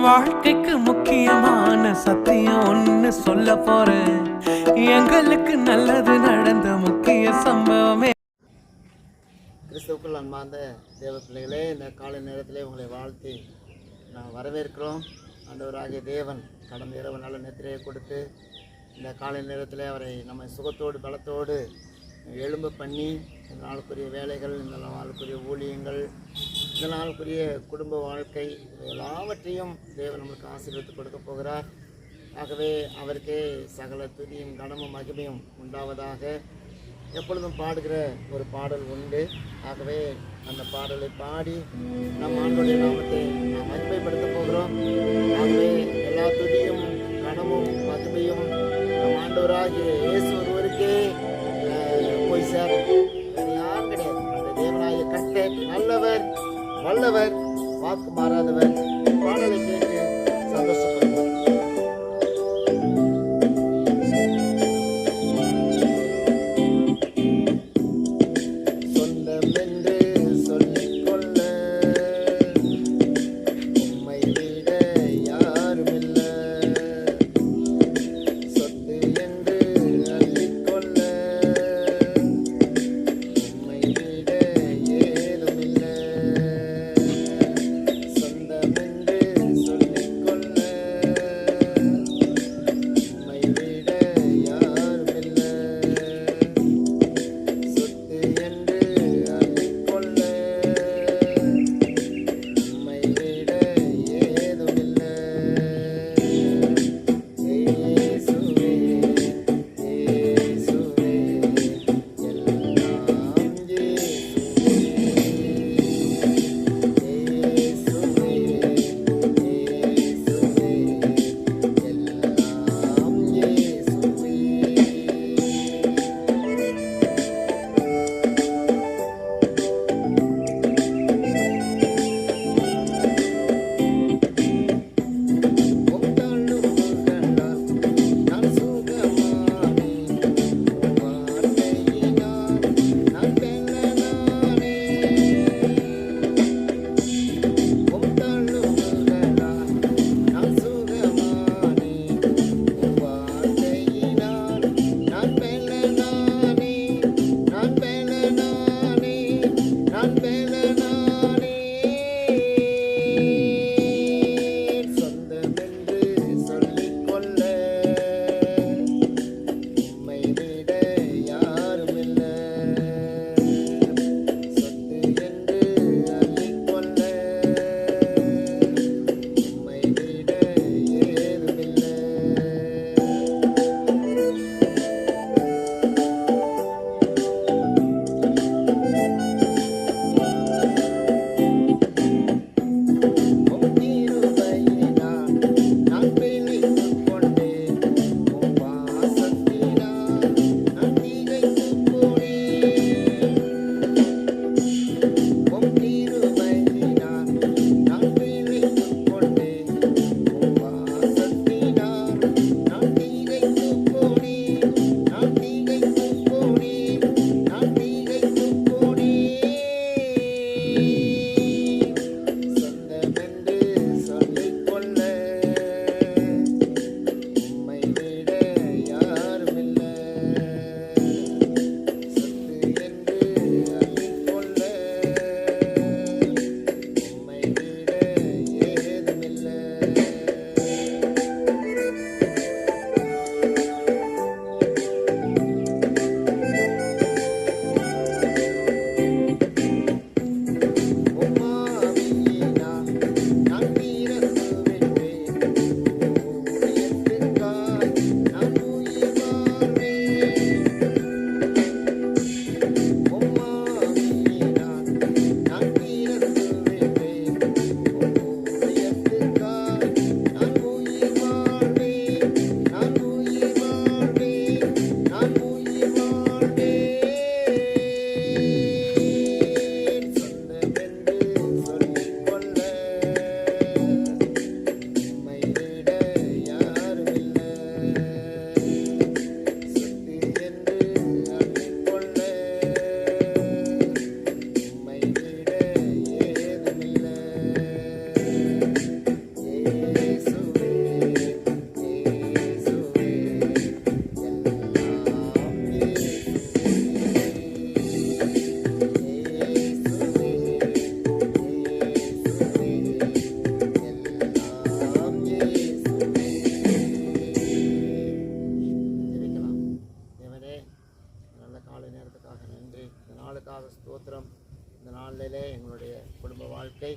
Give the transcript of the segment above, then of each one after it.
வாழ்க்கைக்கு முக்கியமான சத்தியம் ஒன்னு சொல்ல போறேன். எங்களுக்கு நல்லது நடந்த முக்கிய சம்பவமே. கிறிஸ்துவுக்குள் அன்பார்ந்த தேவ பிள்ளைகளே, இந்த காலை நேரத்திலே உங்களை வாழ்த்தி நான் வரவேற்கிறோம். ஆண்டவராகிய தேவன் கடந்த இரவு நல்ல நித்திரையை கொடுத்து இந்த காலை நேரத்தில் அவரை நம்ம சுகத்தோடு பலத்தோடு எழும்ப பண்ணி இந்த நாளுக்குரிய வேலைகள், இந்த நாளுக்குரிய ஊழியங்கள், இந்த நாளுக்குரிய குடும்ப வாழ்க்கை எல்லாவற்றையும் தேவன் நம்மளுக்கு ஆசீர்வதித்து கொடுக்க போகிறார். ஆகவே அவருக்கே சகல துதியும் கனமும் மகிமையும் உண்டாவதாக. எப்பொழுதும் பாடுகிற ஒரு பாடல் உண்டு. ஆகவே அந்த பாடலை பாடி நம் ஆண்டவருடைய நாமத்தை நாம் மகிமைப்படுத்த போகிறோம். ஆகவே எல்லா துதியும் கனமும் மகிமையும் நம் ஆண்டவராகிய இயேசு ஒருவருக்கே போய் சேரும். வேறு யாரும் கிடையாது. அந்த தேவனாகிய கர்த்தர் நல்லவர், வல்லவர், வாக்கு மாறாதவர். பாடலை கேட்டு சந்தோஷப்படுவார். வேளையிலே எங்களுடைய குடும்ப வாழ்க்கை,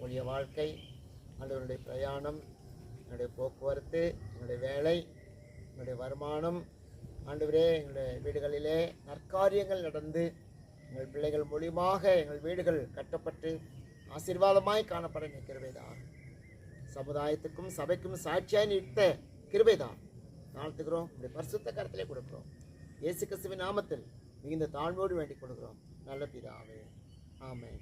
ஊழிய வாழ்க்கை, ஆண்டவருடைய பிரயாணம், எங்களுடைய போக்குவரத்து, எங்களுடைய வேலை, எங்களுடைய வருமானம், ஆண்டவரே எங்களுடைய வீடுகளிலே நற்காரியங்கள் நடந்து எங்கள் பிள்ளைகள் மூலியமாக எங்கள் வீடுகள் கட்டப்பட்டு ஆசீர்வாதமாய் காணப்பட நீ கிருபைதான். சமுதாயத்துக்கும் சபைக்கும் சாட்சியாய் நிற்க கிருபைதான். தாழ்த்துக்கிறோம், உங்களுடைய பரிசுத்த கரத்திலே கொடுக்கிறோம். இயேசு கிறிஸ்துவின் நாமத்தில் மிகுந்த தாழ்வோடு வேண்டிக் கொடுக்கிறோம் நல்ல பிதாவே. ஆமென்.